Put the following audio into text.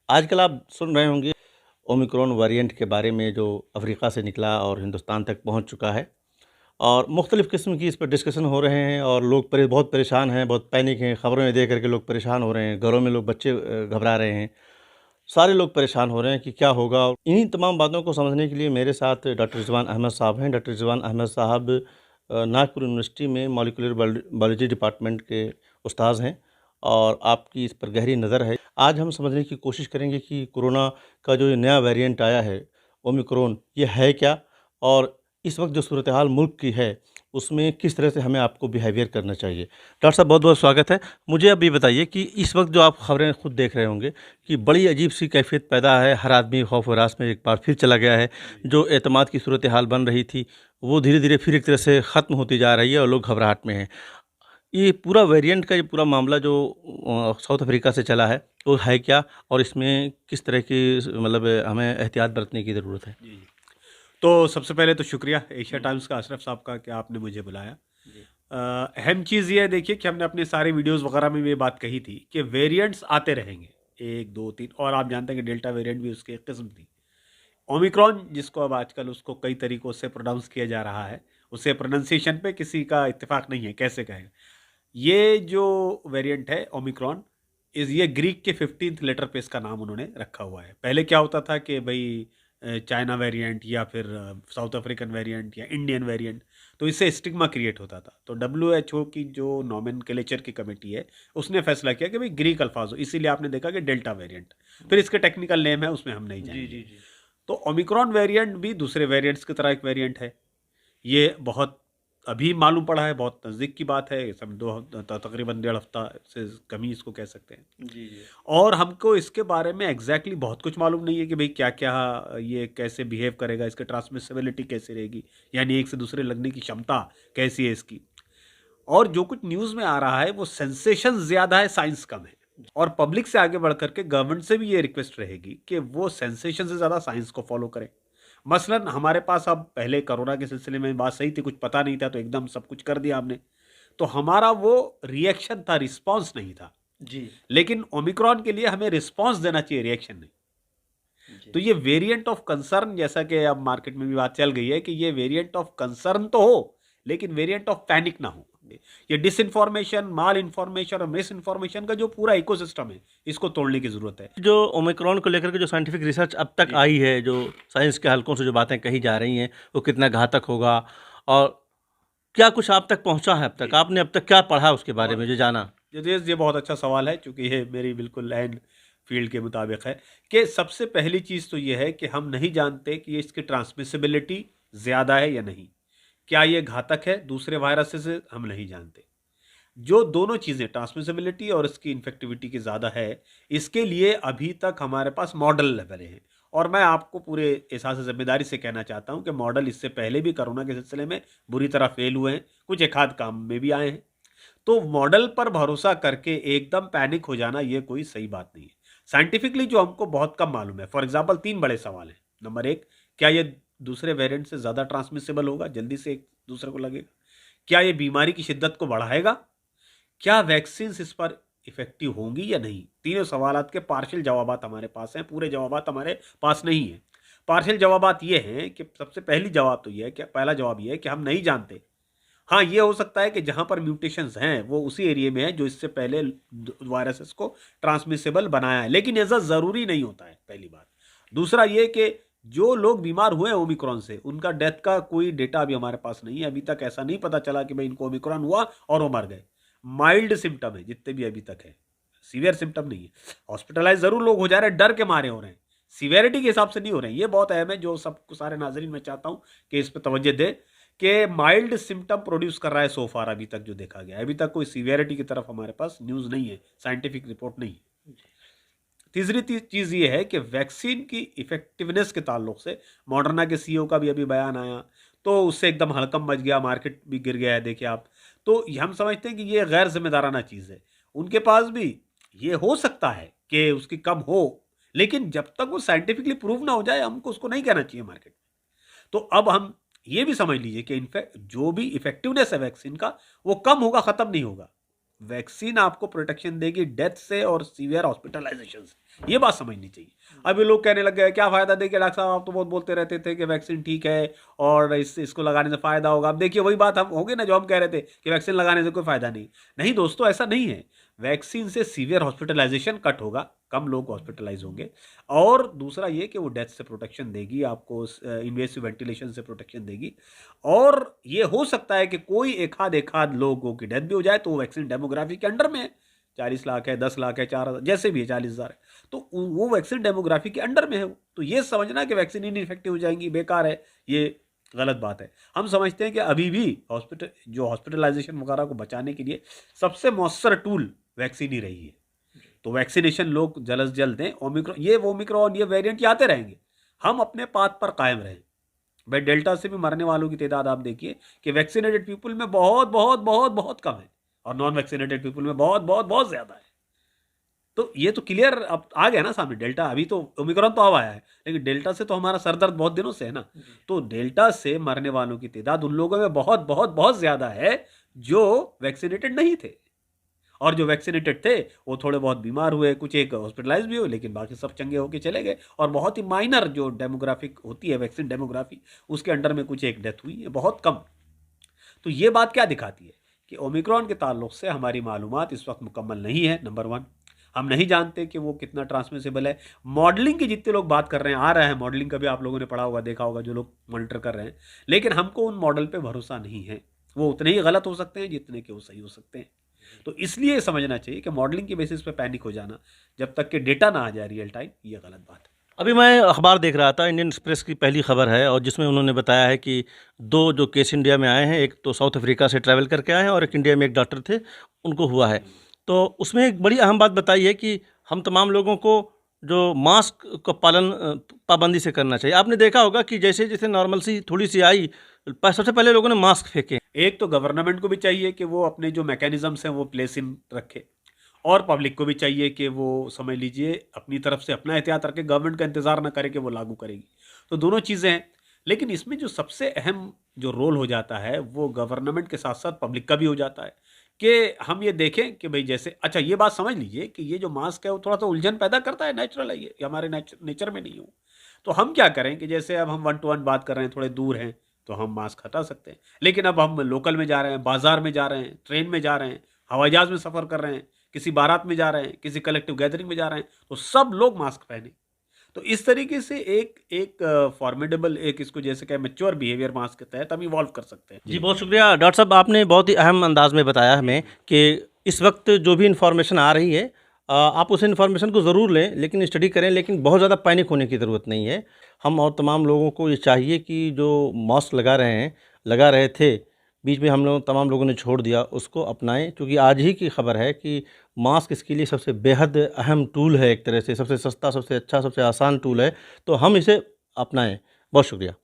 आजकल आप सुन रहे होंगे ओमिक्रॉन वेरिएंट के बारे में जो अफ्रीका से निकला और हिंदुस्तान तक पहुंच चुका है और मुख्तलिफ़ किस्म की इस पर डिस्कशन हो रहे हैं और लोग बहुत परेशान हैं, बहुत पैनिक हैं। खबरों में देख कर के लोग परेशान हो रहे हैं, घरों में लोग बच्चे घबरा रहे हैं, सारे लोग परेशान हो रहे हैं कि क्या होगा। इन्हीं तमाम बातों को समझने के लिए मेरे साथ डॉक्टर रिजवान अहमद साहब हैं। डॉक्टर रिजवान अहमद साहब नागपुर यूनिवर्सिटी में मॉलिक्यूलर बायोलॉजी डिपार्टमेंट के उस्ताद हैं और आपकी इस पर गहरी नज़र है। आज हम समझने की कोशिश करेंगे कि कोरोना का जो ये नया वेरिएंट आया है ओमिक्रॉन, ये है क्या और इस वक्त जो सूरत हाल मुल्क की है उसमें किस तरह से हमें आपको बिहेवियर करना चाहिए। डॉक्टर साहब बहुत बहुत स्वागत है। मुझे अब ये बताइए कि इस वक्त जो आप खबरें खुद देख रहे होंगे कि बड़ी अजीब सी कैफियत पैदा है, हर आदमी खौफ व हरास में एक बार फिर चला गया है। जो एतमाद की सूरत हाल बन रही थी वो धीरे धीरे फिर एक तरह से ख़त्म होती जा रही है और लोग घबराहट में हैं। ये पूरा वेरिएंट का ये पूरा मामला जो साउथ अफ्रीका से चला है वो है क्या और इसमें किस तरह की मतलब हमें एहतियात बरतने की ज़रूरत है? जी, जी। तो सबसे पहले तो शुक्रिया एशिया टाइम्स का अशरफ साहब का कि आपने मुझे बुलाया। अहम चीज़ ये है, देखिए कि हमने अपनी सारी वीडियोस वगैरह में भी ये बात कही थी कि वेरिएंट्स आते रहेंगे, 1, 2, 3, और आप जानते हैं कि डेल्टा वेरिएंट भी उसकी एक किस्म थी। ओमिक्रॉन जिसको अब आजकल उसको कई तरीकों से प्रोनाउंस किया जा रहा है, उससे प्रोनाउंसिएशन पे किसी का इत्तेफाक नहीं है, कैसे कहें। ये जो वेरिएंट है ओमिक्रॉन ये ग्रीक के 15th लेटर पे इसका नाम उन्होंने रखा हुआ है। पहले क्या होता था कि भाई चाइना वेरिएंट या फिर साउथ अफ्रीकन वेरिएंट या इंडियन वेरिएंट, तो इससे स्टिग्मा क्रिएट होता था। तो डब्ल्यूएचओ की जो नोमेनक्लेचर की कमेटी है उसने फैसला किया कि भाई ग्रीक अल्फाज हो, इसीलिए आपने देखा कि डेल्टा वेरिएंट। फिर इसके टेक्निकल नेम है, उसमें हम नहीं जी जाएंगे। जी जी। तो ओमिक्रॉन वेरिएंट भी दूसरे वेरिएंट्स की तरह एक वेरिएंट है। ये बहुत अभी मालूम पड़ा है, बहुत नज़दीक की बात है, सब तकरीबन 1.5 हफ्ता से कम ही इसको कह सकते हैं। जी जी। और हमको इसके बारे में एग्जैक्टली बहुत कुछ मालूम नहीं है कि भाई क्या क्या ये कैसे बिहेव करेगा, इसकी ट्रांसमिसिबिलिटी कैसी रहेगी, यानी एक से दूसरे लगने की क्षमता कैसी है इसकी। और जो कुछ न्यूज़ में आ रहा है वो सेंसेशन ज़्यादा है, साइंस कम है। और पब्लिक से आगे बढ़ करके गवर्नमेंट से भी ये रिक्वेस्ट रहेगी कि वो सेंसेशन से ज़्यादा साइंस को फॉलो करें। मसलन हमारे पास अब पहले कोरोना के सिलसिले में बात सही थी, कुछ पता नहीं था तो एकदम सब कुछ कर दिया हमने, तो हमारा वो रिएक्शन था, रिस्पॉन्स नहीं था। जी लेकिन ओमिक्रॉन के लिए हमें रिस्पॉन्स देना चाहिए, रिएक्शन नहीं। जी। तो ये वेरिएंट ऑफ कंसर्न, जैसा कि अब मार्केट में भी बात चल गई है कि ये वेरिएंट ऑफ कंसर्न तो हो लेकिन वेरिएंट ऑफ पैनिक ना हो। ये डिसइंफॉर्मेशन, माल इन्फॉर्मेशन और मिस इन्फॉर्मेशन का जो पूरा इकोसिस्टम है, इसको तोड़ने की जरूरत है। जो ओमिक्रॉन को लेकर के जो साइंटिफिक रिसर्च अब तक जी आई है, जो साइंस के हलकों से जो बातें कही जा रही हैं, वो कितना घातक होगा और क्या कुछ आप तक पहुंचा है अब तक? जी। आपने अब तक क्या पढ़ा उसके बारे बहुत में जो जाना? ये बहुत अच्छा सवाल है, क्योंकि ये मेरी बिल्कुल एंड फील्ड के मुताबिक है। कि सबसे पहली चीज़ तो ये है कि हम नहीं जानते कि इसकी ट्रांसमिसिबिलिटी ज़्यादा है या नहीं। क्या ये घातक है दूसरे वायरस से, हम नहीं जानते। जो दोनों चीज़ें, ट्रांसमिसिबिलिटी और इसकी इन्फेक्टिविटी की ज़्यादा है, इसके लिए अभी तक हमारे पास मॉडल लेवल हैं। और मैं आपको पूरे एहसास ज़िम्मेदारी से कहना चाहता हूं कि मॉडल इससे पहले भी कोरोना के सिलसिले में बुरी तरह फेल हुए हैं, कुछ एक आध काम में भी आए हैं। तो मॉडल पर भरोसा करके एकदम पैनिक हो जाना ये कोई सही बात नहीं है। साइंटिफिकली जो हमको बहुत कम मालूम है, फॉर एग्जांपल 3 बड़े सवाल हैं। नंबर 1, क्या ये दूसरे वेरिएंट से ज़्यादा ट्रांसमिसिबल होगा, जल्दी से एक दूसरे को लगेगा? क्या ये बीमारी की शिद्दत को बढ़ाएगा? क्या वैक्सीन इस पर इफेक्टिव होंगी या नहीं? तीनों सवालात के पार्शियल जवाबात हमारे पास हैं, पूरे जवाबात हमारे पास नहीं है। पार्शियल जवाबात ये हैं कि सबसे पहली जवाब तो ये है कि पहला जवाब ये है कि हम नहीं जानते। हाँ, ये हो सकता है कि जहाँ पर म्यूटेशंस हैं वो उसी एरिया में है जो इससे पहले वायरसेस को ट्रांसमिसिबल बनाया है, लेकिन ऐसा ज़रूरी नहीं होता है, पहली बात। दूसरा ये कि जो लोग बीमार हुए हैं ओमिक्रॉन से, उनका डेथ का कोई डेटा अभी हमारे पास नहीं है। अभी तक ऐसा नहीं पता चला कि भाई इनको ओमिक्रॉन हुआ और वो मर गए। माइल्ड सिम्टम है जितने भी अभी तक है, सीवियर सिम्टम नहीं है। हॉस्पिटलाइज जरूर लोग हो जा रहे हैं, डर के मारे हो रहे हैं, सीवियरिटी के हिसाब से नहीं हो रहे हैं। ये बहुत अहम है, जो सबको, सारे नाजरीन मैं चाहता हूं कि इस पर तवज्जो दे कि माइल्ड सिम्टम प्रोड्यूस कर रहा है सो फार, अभी तक जो देखा गया है। अभी तक कोई सीवियरिटी की तरफ हमारे पास न्यूज़ नहीं है, साइंटिफिक रिपोर्ट नहीं है। तीसरी चीज़ ये है कि वैक्सीन की इफेक्टिवनेस के ताल्लुक से मॉडर्ना के सीईओ का भी अभी बयान आया, तो उससे एकदम हड़कंप मच गया, मार्केट भी गिर गया है, देखिए आप। तो हम समझते हैं कि ये गैर जिम्मेदाराना चीज़ है। उनके पास भी ये हो सकता है कि उसकी कम हो, लेकिन जब तक वो साइंटिफिकली प्रूव ना हो जाए, हमको उसको नहीं कहना चाहिए मार्केट में। तो अब हम ये भी समझ लीजिए कि इनफैक्ट जो भी इफेक्टिवनेस है वैक्सीन का, वो कम होगा, ख़त्म नहीं होगा। वैक्सीन आपको प्रोटेक्शन देगी डेथ से और सीवियर हॉस्पिटलाइजेशन से, ये बात समझनी चाहिए। अभी लोग कहने लग गए क्या फ़ायदा देखिए डॉक्टर साहब आप तो बहुत बोलते रहते थे कि वैक्सीन ठीक है और इसको लगाने से फ़ायदा होगा। अब देखिए वही बात हम होगी ना जो हम कह रहे थे कि वैक्सीन लगाने से कोई फ़ायदा नहीं। नहीं दोस्तों, ऐसा नहीं है। वैक्सीन से सीवियर हॉस्पिटलाइजेशन कट होगा, कम लोग हॉस्पिटलाइज होंगे, और दूसरा ये कि वो डेथ से प्रोटेक्शन देगी आपको, इन्वेसिव वेंटिलेशन से प्रोटेक्शन देगी। और ये हो सकता है कि कोई एक आध लोगों की डेथ भी हो जाए तो वो वैक्सीन डेमोग्राफी के अंडर में है। 40 लाख है, 10 लाख है, 4,000 जैसे भी है, 40,000 है, तो वो वैक्सीन डेमोग्राफी के अंडर में है। तो ये समझना कि वैक्सीन इनइफेक्टिव हो जाएंगी, बेकार है, ये गलत बात है। हम समझते हैं कि अभी भी हॉस्पिटलाइजेशन वगैरह को बचाने के लिए सबसे मौसर टूल वैक्सीन ही रही है। तो वैक्सीनेशन लोग जल्द से जल्द दें। ओमिक्रॉन ये वेरिएंट आते रहेंगे, हम अपने पाथ पर कायम रहें। भाई डेल्टा से भी मरने वालों की तादाद आप देखिए कि वैक्सीनेटेड पीपल में बहुत बहुत बहुत बहुत कम है और नॉन वैक्सीनेटेड पीपल में बहुत बहुत बहुत ज़्यादा है। तो ये तो क्लियर अब आ गया ना सामने। डेल्टा, अभी तो ओमिक्रॉन तो अब आया है, लेकिन डेल्टा से तो हमारा सरदर्द बहुत दिनों से है ना। तो डेल्टा से मरने वालों की तादाद उन लोगों में बहुत बहुत बहुत ज़्यादा है जो वैक्सीनेटेड नहीं थे, और जो वैक्सीनेटेड थे वो थोड़े बहुत बीमार हुए, कुछ एक हॉस्पिटलाइज भी हुए, लेकिन बाकी सब चंगे होके चले गए। और बहुत ही माइनर जो डेमोग्राफिक होती है वैक्सीन डेमोग्राफी, उसके अंडर में कुछ एक डेथ हुई है, बहुत कम। तो ये बात क्या दिखाती है कि ओमिक्रॉन के ताल्लुक से हमारी मालूमात इस वक्त मुकम्मल नहीं है। नंबर 1, हम नहीं जानते कि वो कितना ट्रांसमिसिबल है। मॉडलिंग की जितने लोग बात कर रहे हैं, आ रहा है मॉडलिंग का भी, आप लोगों ने पढ़ा होगा, देखा होगा, जो लोग मॉनिटर कर रहे हैं, लेकिन हमको उन मॉडल पे भरोसा नहीं है। वो उतने ही गलत हो सकते हैं जितने कि वो सही हो सकते हैं। तो इसलिए समझना चाहिए कि मॉडलिंग के बेसिस पे पैनिक हो जाना जब तक कि डेटा ना आ जाए रियल टाइम, ये गलत बात है। अभी मैं अखबार देख रहा था, इंडियन एक्सप्रेस की पहली खबर है, और जिसमें उन्होंने बताया है कि 2 जो केस इंडिया में आए हैं, एक तो साउथ अफ्रीका से ट्रैवल करके आए हैं और एक इंडिया में एक डॉक्टर थे, उनको हुआ है। तो उसमें एक बड़ी अहम बात बताई है कि हम तमाम लोगों को जो मास्क का पालन पाबंदी से करना चाहिए। आपने देखा होगा कि जैसे जैसे नॉर्मल सी थोड़ी सी आई, सबसे पहले लोगों ने मास्क फेंके। एक तो गवर्नमेंट को भी चाहिए कि वो अपने जो मैकेनिज्म्स हैं वो प्लेस इन रखे, और पब्लिक को भी चाहिए कि वो समझ लीजिए अपनी तरफ से अपना एहतियात रखे, गवर्नमेंट का इंतज़ार ना करे कि वो लागू करेगी। तो दोनों चीज़ें हैं, लेकिन इसमें जो सबसे अहम जो रोल हो जाता है वो गवर्नमेंट के साथ साथ पब्लिक का भी हो जाता है कि हम ये देखें कि भाई जैसे, अच्छा ये बात समझ लीजिए कि ये जो मास्क है वो थोड़ा सा उलझन पैदा करता है, नेचुरल है, ये हमारे नेचर में नहीं हो। तो हम क्या करें कि जैसे अब हम 1 to 1 बात कर रहे हैं, थोड़े दूर हैं, तो हम मास्क हटा सकते हैं। लेकिन अब हम लोकल में जा रहे हैं, बाजार में जा रहे हैं, ट्रेन में जा रहे हैं, हवाई जहाज में सफ़र कर रहे हैं, किसी बारात में जा रहे हैं, किसी कलेक्टिव गैदरिंग में जा रहे हैं, तो सब लोग मास्क पहने। तो इस तरीके से एक फॉर्मिडेबल, एक इसको जैसे क्या मैच्योर बिहेवियर मास्क के तहत हम इवॉल्व कर सकते हैं। जी, बहुत शुक्रिया डॉक्टर साहब, आपने बहुत ही अहम अंदाज में बताया हमें कि इस वक्त जो भी इन्फॉर्मेशन आ रही है, आप उस इन्फॉर्मेशन को ज़रूर लें, लेकिन स्टडी करें, लेकिन बहुत ज़्यादा पैनिक होने की ज़रूरत नहीं है। हम और तमाम लोगों को ये चाहिए कि जो मास्क लगा रहे थे, बीच में हम लोग तमाम लोगों ने छोड़ दिया, उसको अपनाएं, क्योंकि आज ही की खबर है कि मास्क इसके लिए सबसे बेहद अहम टूल है, एक तरह से सबसे सस्ता, सबसे अच्छा, सबसे आसान टूल है। तो हम इसे अपनाएं। बहुत शुक्रिया।